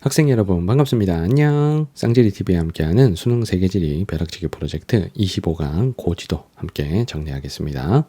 학생 여러분 반갑습니다. 안녕. 쌍지리TV와 함께하는 수능 세계지리 벼락치기 프로젝트 25강 고지도 함께 정리하겠습니다.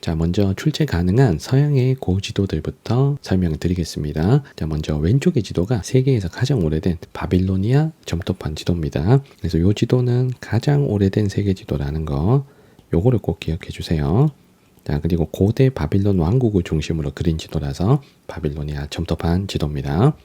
자, 먼저 출제 가능한 서양의 고지도들부터 설명을 드리겠습니다. 자, 먼저 왼쪽의 지도가 세계에서 가장 오래된 바빌로니아 점토판 지도입니다. 그래서 이 지도는 가장 오래된 세계 지도라는 거, 요거를 꼭 기억해 주세요. 자, 그리고 고대 바빌론 왕국을 중심으로 그린 지도라서 바빌로니아 점토판 지도입니다.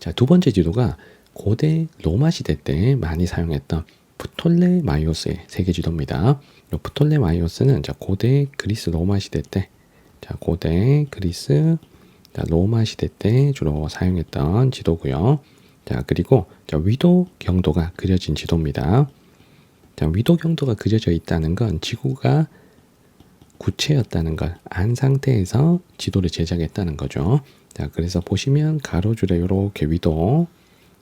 자, 두 번째 지도가 고대 로마 시대 때 많이 사용했던 프톨레마이오스의 세계 지도입니다. 이 프톨레마이오스는 고대 그리스 로마 시대 때, 고대 그리스 로마 시대 때 주로 사용했던 지도고요. 자, 그리고 위도 경도가 그려진 지도입니다. 자, 위도 경도가 그려져 있다는 건 지구가 구체였다는 걸 안 상태에서 지도를 제작했다는 거죠. 자, 그래서 보시면 가로줄에 이렇게 위도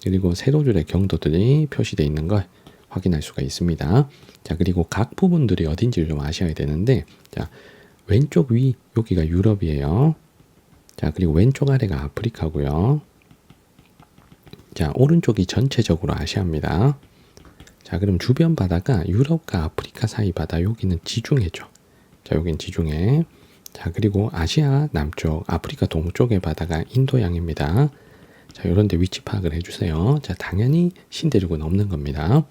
그리고 세로줄에 경도들이 표시되어 있는 걸 확인할 수가 있습니다. 자, 그리고 각 부분들이 어딘지를 좀 아셔야 되는데, 자, 왼쪽 위 여기가 유럽이에요. 자, 그리고 왼쪽 아래가 아프리카고요. 자, 오른쪽이 전체적으로 아시아입니다. 자, 그럼 주변 바다가 유럽과 아프리카 사이 바다, 여기는 지중해죠. 자, 여긴 지중해. 자, 그리고 아시아 남쪽, 아프리카 동쪽의 바다가 인도양입니다. 자, 요런 데 위치 파악을 해주세요. 자, 당연히 신대륙은 없는 겁니다.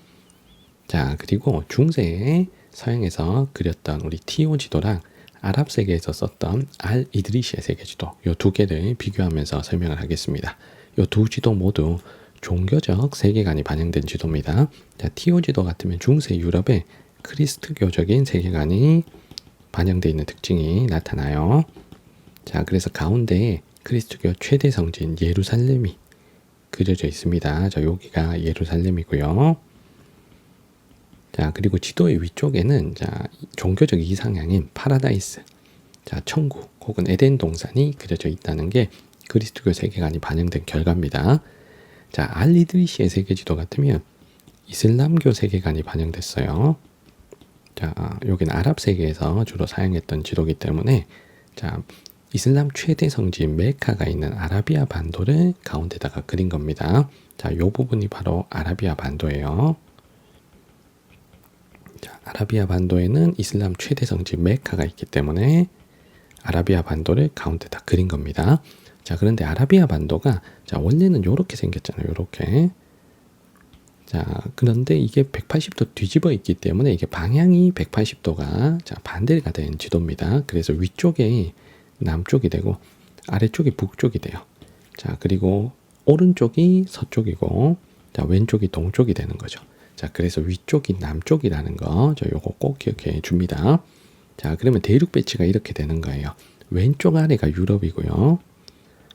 자, 그리고 중세에 서양에서 그렸던 우리 티오 지도랑 아랍 세계에서 썼던 알 이드리시의 세계 지도, 요 두 개를 비교하면서 설명을 하겠습니다. 요 두 지도 모두 종교적 세계관이 반영된 지도입니다. 자, 티오 지도 같으면 중세 유럽의 크리스트교적인 세계관이 반영되어 있는 특징이 나타나요. 자, 그래서 가운데에 그리스도교 최대 성지인 예루살렘이 그려져 있습니다. 자, 여기가 예루살렘이고요. 자, 그리고 지도의 위쪽에는 종교적 이상향인 파라다이스, 천국 혹은 에덴 동산이 그려져 있다는 게 그리스도교 세계관이 반영된 결과입니다. 자, 알리드리시의 세계 지도 같으면 이슬람교 세계관이 반영됐어요. 자, 여기는 아랍 세계에서 주로 사용했던 지도이기 때문에, 자, 이슬람 최대 성지인 메카가 있는 아라비아 반도를 가운데다가 그린 겁니다. 자, 요 부분이 바로 아라비아 반도예요. 자, 아라비아 반도에는 이슬람 최대 성지 메카가 있기 때문에 아라비아 반도를 가운데다 그린 겁니다. 자, 그런데 아라비아 반도가 원래는 요렇게 생겼잖아요. 요렇게. 자, 그런데 이게 180도 뒤집어 있기 때문에 이게 방향이 180도가 반대가 된 지도입니다. 그래서 위쪽이 남쪽이 되고 아래쪽이 북쪽이 돼요. 자, 그리고 오른쪽이 서쪽이고, 자, 왼쪽이 동쪽이 되는 거죠. 자, 그래서 위쪽이 남쪽이라는 거, 요거 꼭 기억해 줍니다. 자, 그러면 대륙 배치가 이렇게 되는 거예요. 왼쪽 아래가 유럽이고요.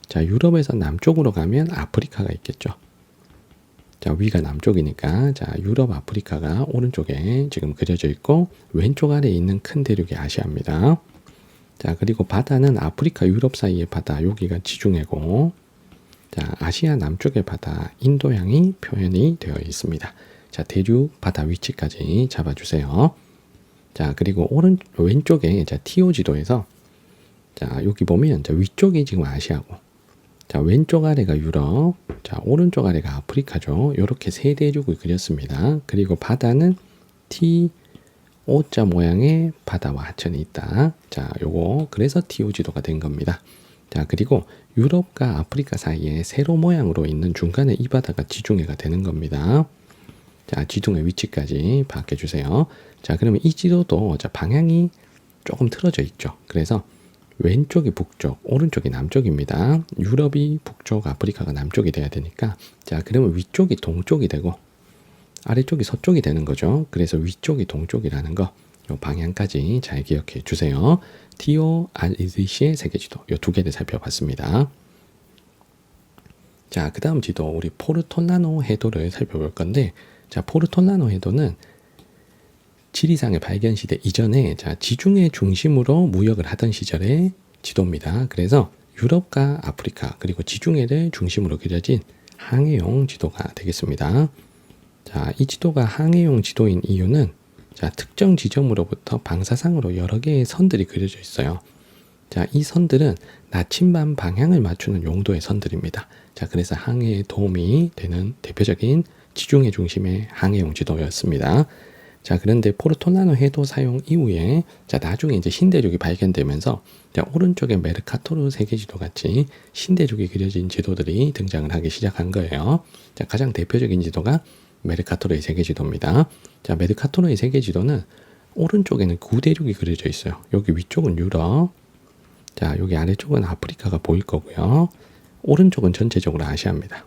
자, 유럽에서 남쪽으로 가면 아프리카가 있겠죠. 자, 위가 남쪽이니까, 자, 유럽, 아프리카가 오른쪽에 지금 그려져 있고, 왼쪽 아래에 있는 큰 대륙이 아시아입니다. 자, 그리고 바다는 아프리카, 유럽 사이의 바다, 여기가 지중해고, 자, 아시아 남쪽의 바다, 인도양이 표현이 되어 있습니다. 자, 대륙, 바다 위치까지 잡아주세요. 자, 그리고 왼쪽에, 티오 지도에서, 자, 여기 보면, 위쪽이 지금 아시아고, 자, 왼쪽 아래가 유럽, 자, 오른쪽 아래가 아프리카죠. 이렇게 세 대륙을 그렸습니다. 그리고 바다는 T, O자 모양의 바다와 하천이 있다. 자, 요거 그래서 TO 지도가 된 겁니다. 자, 그리고 유럽과 아프리카 사이에 세로 모양으로 있는 중간에 이 바다가 지중해가 되는 겁니다. 자, 지중해 위치까지 파악해 주세요. 자, 그러면 이 지도도 방향이 조금 틀어져 있죠. 그래서 왼쪽이 북쪽, 오른쪽이 남쪽입니다. 유럽이 북쪽, 아프리카가 남쪽이 돼야 되니까, 자, 그러면 위쪽이 동쪽이 되고 아래쪽이 서쪽이 되는 거죠. 그래서 위쪽이 동쪽이라는 거, 요 방향까지 잘 기억해 주세요. 티오 알이드시의 세계지도, 요 두 개를 살펴봤습니다. 자, 그 다음 지도, 우리 포르톨라노 해도를 살펴볼 건데, 자, 포르톨라노 해도는 지리상의 발견 시대 이전에 지중해 중심으로 무역을 하던 시절의 지도입니다. 그래서 유럽과 아프리카 그리고 지중해를 중심으로 그려진 항해용 지도가 되겠습니다. 자, 이 지도가 항해용 지도인 이유는, 자, 특정 지점으로부터 방사상으로 여러 개의 선들이 그려져 있어요. 자, 이 선들은 나침반 방향을 맞추는 용도의 선들입니다. 자, 그래서 항해에 도움이 되는 대표적인 지중해 중심의 항해용 지도였습니다. 자, 그런데 포르토나노 해도 사용 이후에 자, 나중에 이제 신대륙이 발견되면서 자, 오른쪽에 메르카토르 세계지도 같이 신대륙이 그려진 지도들이 등장을 하기 시작한 거예요. 자, 가장 대표적인 지도가 메르카토르의 세계지도입니다. 자, 메르카토르의 세계지도는 오른쪽에는 구대륙이 그려져 있어요. 여기 위쪽은 유럽, 자, 여기 아래쪽은 아프리카가 보일 거고요. 오른쪽은 전체적으로 아시아입니다.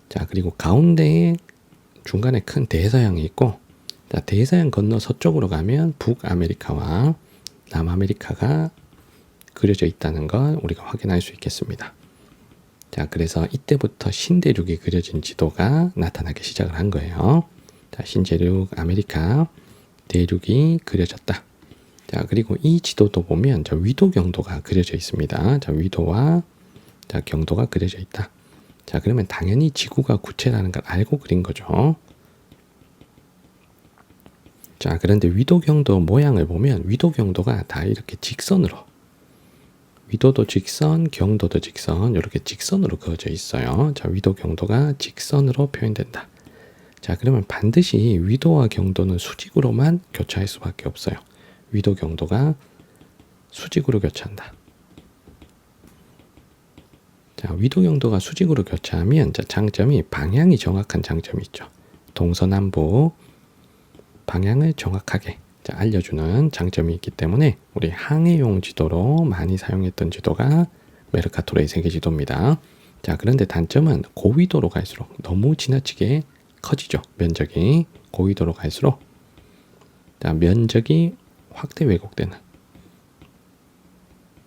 자, 그리고 가운데에 중간에 큰 대서양이 있고, 자, 대서양 건너 서쪽으로 가면 북아메리카와 남아메리카가 그려져 있다는 걸 우리가 확인할 수 있겠습니다. 자, 그래서 이때부터 신대륙이 그려진 지도가 나타나기 시작을 한 거예요. 자, 신대륙 아메리카 대륙이 그려졌다. 자, 그리고 이 지도도 보면 자, 위도 경도가 그려져 있습니다. 자, 위도와 자, 경도가 그려져 있다. 자, 그러면 당연히 지구가 구체라는 걸 알고 그린 거죠. 자, 그런데 위도 경도 모양을 보면 위도 경도가 다 이렇게 직선으로, 위도도 직선, 경도도 직선, 이렇게 직선으로 그어져 있어요. 자, 위도 경도가 직선으로 표현된다. 자, 그러면 반드시 위도와 경도는 수직으로만 교차할 수밖에 없어요. 위도 경도가 수직으로 교차한다. 자, 위도 경도가 수직으로 교차하면 자, 장점이 방향이 정확한 장점이 있죠. 동서남북 방향을 정확하게 자, 알려주는 장점이 있기 때문에 우리 항해용 지도로 많이 사용했던 지도가 메르카토르의 세계지도입니다. 자, 그런데 단점은 고위도로 갈수록 너무 지나치게 커지죠. 면적이 고위도로 갈수록 자, 면적이 확대 왜곡되는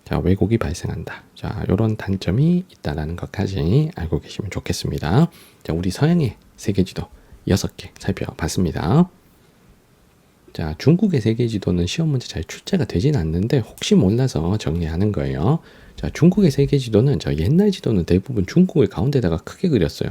자, 왜곡이 발생한다. 자, 이런 단점이 있다라는 것까지 알고 계시면 좋겠습니다. 자, 우리 서양의 세계지도 6개 살펴봤습니다. 자, 중국의 세계지도는 시험 문제 잘 출제가 되진 않는데 혹시 몰라서 정리하는 거예요. 자, 중국의 세계지도는 저 옛날 지도는 대부분 중국을 가운데다가 크게 그렸어요.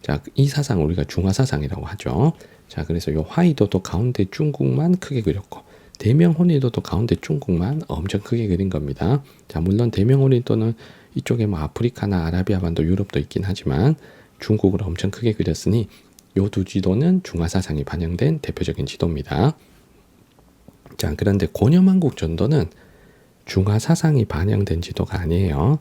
자, 이 사상 우리가 중화사상이라고 하죠. 자, 그래서 요 화이도도 가운데 중국만 크게 그렸고 대명호리도도 가운데 중국만 엄청 크게 그린 겁니다. 자, 물론 대명호리도는 이쪽에 뭐 아프리카나 아라비아 반도 유럽도 있긴 하지만 중국을 엄청 크게 그렸으니 요 두 지도는 중화사상이 반영된 대표적인 지도입니다. 자, 그런데 고려만국 전도는 중화사상이 반영된 지도가 아니에요.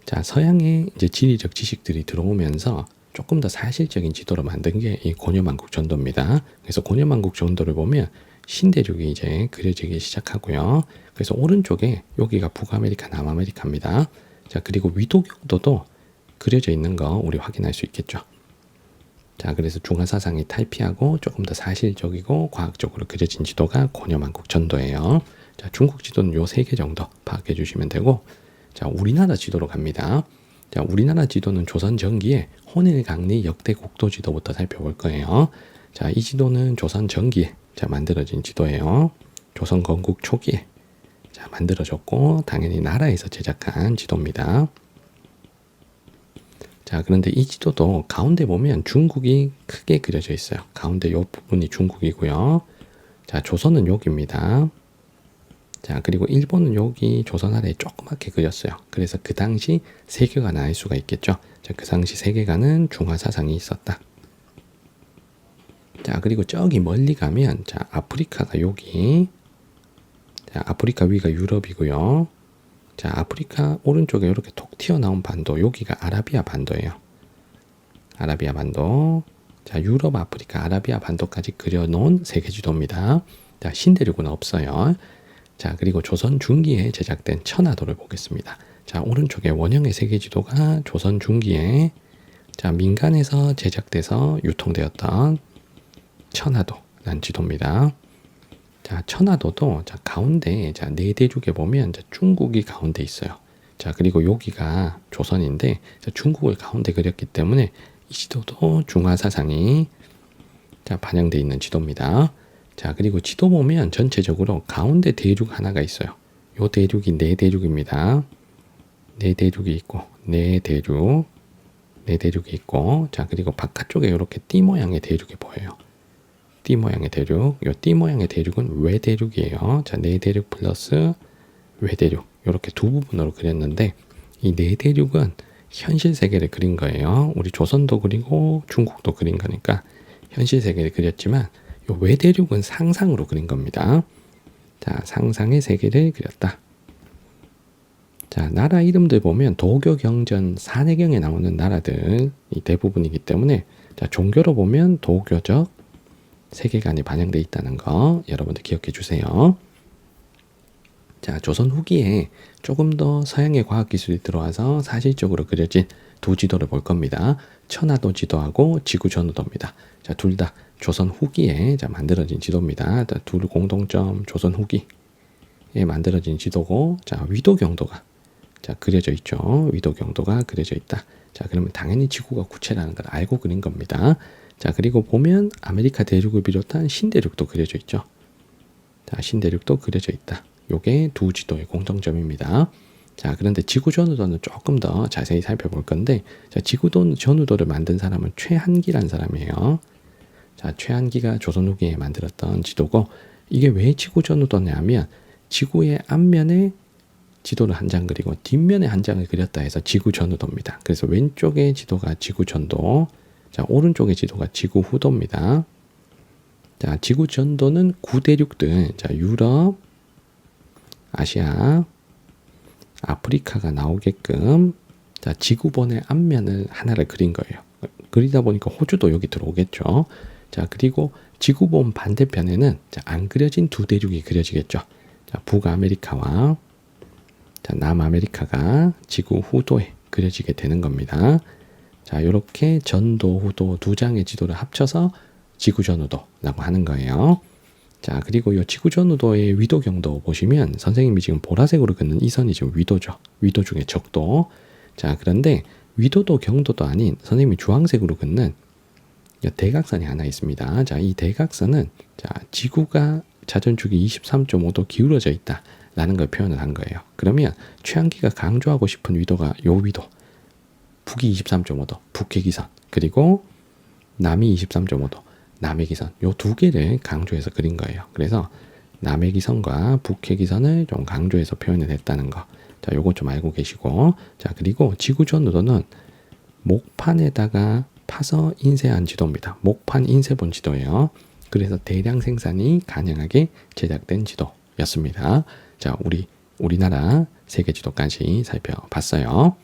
자, 서양의 이제 지리적 지식들이 들어오면서 조금 더 사실적인 지도로 만든 게 이 고려만국 전도입니다. 그래서 고려만국 전도를 보면 신대륙이 이제 그려지기 시작하고요. 그래서 오른쪽에 여기가 북아메리카, 남아메리카입니다. 자, 그리고 위도 경도도 그려져 있는 거 우리 확인할 수 있겠죠. 자, 그래서 중화사상이 탈피하고 조금 더 사실적이고 과학적으로 그려진 지도가 고려만국 전도예요. 자, 중국 지도는 요 3개 정도 파악해 주시면 되고, 자, 우리나라 지도로 갑니다. 자, 우리나라 지도는 조선 전기에 혼일강리 역대 국도 지도부터 살펴볼 거예요. 자, 이 지도는 조선 전기에 자, 만들어진 지도예요. 조선 건국 초기에 자, 만들어졌고 당연히 나라에서 제작한 지도입니다. 자, 그런데 이 지도도 가운데 보면 중국이 크게 그려져 있어요. 가운데 요 부분이 중국이고요. 자, 조선은 여기입니다. 자, 그리고 일본은 여기 조선 아래에 조그맣게 그렸어요. 그래서 그 당시 세계관을 알 수가 있겠죠. 자, 그 당시 세계관은 중화사상이 있었다. 자, 그리고 저기 멀리 가면 자, 아프리카가 여기, 자, 아프리카 위가 유럽이고요. 자, 아프리카 오른쪽에 이렇게 톡 튀어나온 반도, 여기가 아라비아 반도예요. 아라비아 반도. 자, 유럽, 아프리카, 아라비아 반도까지 그려놓은 세계지도입니다. 자, 신대륙은 없어요. 자, 그리고 조선 중기에 제작된 천하도를 보겠습니다. 자, 오른쪽에 원형의 세계지도가 조선 중기에 자, 민간에서 제작돼서 유통되었던 천하도라는 지도입니다. 자, 천하도도 자, 가운데 자, 네 대륙에 보면 자, 중국이 가운데 있어요. 자, 그리고 여기가 조선인데 자, 중국을 가운데 그렸기 때문에 이 지도도 중화사상이 자, 반영되어 있는 지도입니다. 자, 그리고 지도 보면 전체적으로 가운데 대륙 하나가 있어요. 요 대륙이 네 대륙입니다. 네 대륙이 있고, 네 대륙이 있고, 자, 그리고 바깥쪽에 이렇게 띠 모양의 대륙이 보여요. 띠 모양의 대륙, 요 띠 모양의 대륙은 외대륙이에요. 자, 네 대륙 플러스 외대륙. 이렇게 두 부분으로 그렸는데 이 네 대륙은 현실 세계를 그린 거예요. 우리 조선도 그리고 중국도 그린 거니까 현실 세계를 그렸지만 요 외대륙은 상상으로 그린 겁니다. 자, 상상의 세계를 그렸다. 자, 나라 이름들 보면 도교, 경전, 산해경에 나오는 나라들이 대부분이기 때문에 자, 종교로 보면 도교적 세계관이 반영되어 있다는 거 여러분들 기억해 주세요. 자, 조선 후기에 조금 더 서양의 과학기술이 들어와서 사실적으로 그려진 두 지도를 볼 겁니다. 천하도 지도하고 지구 전후도입니다. 자, 둘 다 조선 후기에 자, 만들어진 지도입니다. 둘 공통점 조선 후기에 만들어진 지도고, 자, 위도 경도가 자, 그려져 있죠. 위도 경도가 그려져 있다. 자, 그러면 당연히 지구가 구체라는 걸 알고 그린 겁니다. 자, 그리고 보면 아메리카 대륙을 비롯한 신대륙도 그려져 있죠. 자, 신대륙도 그려져 있다. 요게 두 지도의 공통점입니다. 자, 그런데 지구 전후도는 조금 더 자세히 살펴볼 건데, 자, 지구 전후도를 만든 사람은 최한기란 사람이에요. 자, 최한기가 조선 후기에 만들었던 지도고, 이게 왜 지구 전후도냐 하면 지구의 앞면에 지도를 한 장 그리고 뒷면에 한 장을 그렸다 해서 지구 전후도입니다. 그래서 왼쪽의 지도가 지구 전도, 자, 오른쪽의 지도가 지구 후도입니다. 자, 지구 전도는 9대륙들, 자, 유럽, 아시아, 아프리카가 나오게끔 자, 지구본의 앞면을 하나를 그린 거예요. 그리다 보니까 호주도 여기 들어오겠죠. 자, 그리고 지구본 반대편에는 자, 안 그려진 두 대륙이 그려지겠죠. 자, 북아메리카와 자, 남아메리카가 지구 후도에 그려지게 되는 겁니다. 자, 이렇게 전도, 후도 두 장의 지도를 합쳐서 지구 전후도라고 하는 거예요. 자, 그리고 이 지구 전후도의 위도 경도 보시면 선생님이 지금 보라색으로 긋는 이 선이 지금 위도죠. 위도 중에 적도. 자, 그런데 위도도 경도도 아닌 선생님이 주황색으로 긋는 대각선이 하나 있습니다. 자, 이 대각선은 자, 지구가 자전축이 23.5도 기울어져 있다 라는 걸 표현을 한 거예요. 그러면 최한기가 강조하고 싶은 위도가 요 위도, 북이 23.5도 북의 기선, 그리고 남이 23.5도 남의 기선, 요 두 개를 강조해서 그린 거예요. 그래서 남의 기선과 북의 기선을 좀 강조해서 표현을 했다는 거. 자, 요거 좀 알고 계시고, 자, 그리고 지구 전후도는 목판에다가 파서 인쇄한 지도입니다. 목판 인쇄본 지도예요. 그래서 대량 생산이 가능하게 제작된 지도였습니다. 자, 우리나라 세계 지도까지 살펴봤어요.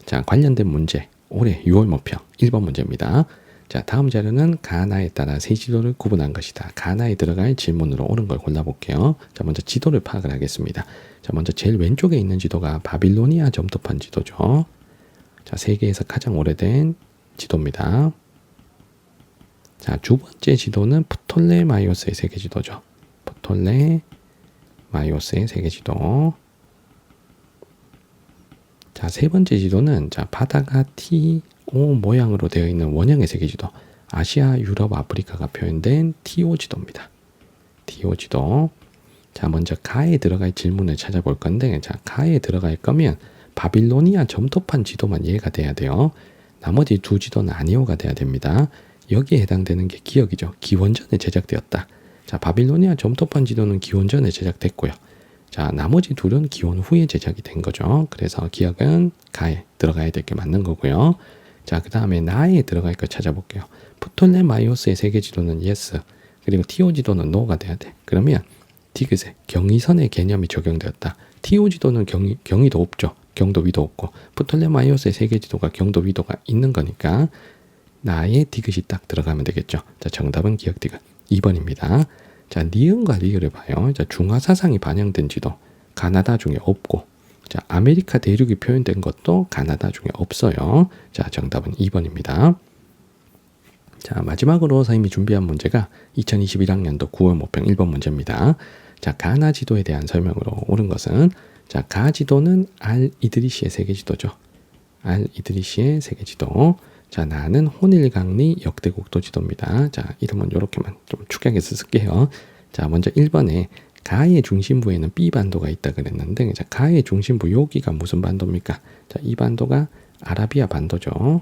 자, 관련된 문제. 올해 6월 모평 1번 문제입니다. 자, 다음 자료는 가나에 따라 세 지도를 구분한 것이다. 가나에 들어갈 질문으로 옳은 걸 골라볼게요. 자, 먼저 지도를 파악을 하겠습니다. 자, 먼저 제일 왼쪽에 있는 지도가 바빌로니아 점토판 지도죠. 자, 세계에서 가장 오래된 지도입니다. 자, 두 번째 지도는 프톨레마이오스의 세계 지도죠. 프톨레마이오스의 세계 지도. 자, 세 번째 지도는 자, 바다가 TO 모양으로 되어 있는 원형의 세계 지도. 아시아, 유럽, 아프리카가 표현된 TO 지도입니다. TO 지도. 자, 먼저 가에 들어갈 질문을 찾아볼 건데, 자, 가에 들어갈 거면 바빌로니아 점토판 지도만 이해가 돼야 돼요. 나머지 두 지도는 아니오가 돼야 됩니다. 여기에 해당되는 게 기억이죠. 기원전에 제작되었다. 자, 바빌로니아 점토판 지도는 기원전에 제작됐고요. 자, 나머지 둘은 기원 후에 제작이 된 거죠. 그래서 기억은 가에 들어가야 될 게 맞는 거고요. 자, 그 다음에 나에 들어갈 거 찾아볼게요. 프톨레마이오스의 세계 지도는 yes, 그리고 TO 지도는 no가 돼야 돼. 그러면 디귿에 경의선의 개념이 적용되었다. TO 지도는 경의도 없죠. 경도 위도 없고, 프톨레마이오스의 세계 지도가 경도 위도가 있는 거니까 나의 디귿이 딱 들어가면 되겠죠. 자, 정답은 기억 디귿 2번입니다. 자, 니은과 리을을 봐요. 자, 중화 사상이 반영된 지도 가나다 중에 없고, 자, 아메리카 대륙이 표현된 것도 가나다 중에 없어요. 자, 정답은 2번입니다. 자, 마지막으로 선생님이 준비한 문제가 2021학년도 9월 모평 1번 문제입니다. 자, 가나 지도에 대한 설명으로 옳은 것은, 자, 가 지도는 알 이드리시의 세계 지도죠. 알 이드리시의 세계 지도. 자, 나는 혼일강리 역대국도 지도입니다. 자, 이름은 이렇게만 좀 축약해서 쓸게요. 자, 먼저 1번에 가의 중심부에는 B 반도가 있다 그랬는데, 자, 가의 중심부 여기가 무슨 반도입니까? 자, 이 반도가 아라비아 반도죠.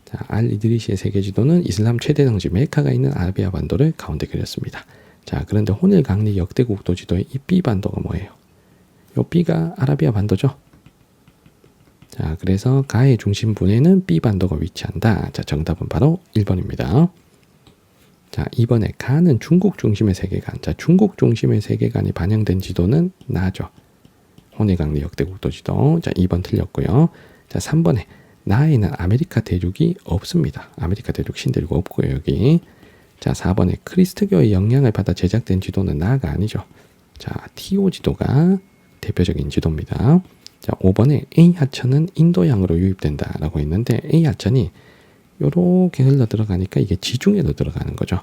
자, 알 이드리시의 세계 지도는 이슬람 최대 성지 메카가 있는 아라비아 반도를 가운데 그렸습니다. 자, 그런데 혼일강리 역대국도 지도의 이 B 반도가 뭐예요? 요 B가 아라비아 반도죠. 자, 그래서 가의 중심부에는 B 반도가 위치한다. 자, 정답은 바로 1번입니다. 자, 2번에 가는 중국 중심의 세계관. 자, 중국 중심의 세계관이 반영된 지도는 나죠. 호내강리 역대국도 지도. 자, 2번 틀렸고요. 자, 3번에 나에는 아메리카 대륙이 없습니다. 아메리카 대륙 신대륙 없고요, 여기. 자, 4번에 크리스트교의 영향을 받아 제작된 지도는 나가 아니죠. 자, TO 지도가 대표적인 지도입니다. 자, 5번에 A 하천은 인도양으로 유입된다라고 했는데 A 하천이 요렇게 흘러 들어가니까 이게 지중해로 들어가는 거죠.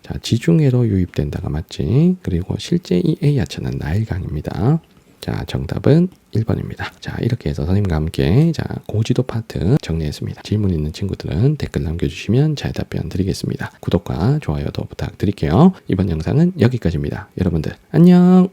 자, 지중해로 유입된다가 맞지. 그리고 실제 이 A 하천은 나일강입니다. 자, 정답은 1번입니다. 자, 이렇게 해서 선생님과 함께 자, 고지도 파트 정리했습니다. 질문 있는 친구들은 댓글 남겨주시면 잘 답변 드리겠습니다. 구독과 좋아요도 부탁드릴게요. 이번 영상은 여기까지입니다. 여러분들 안녕.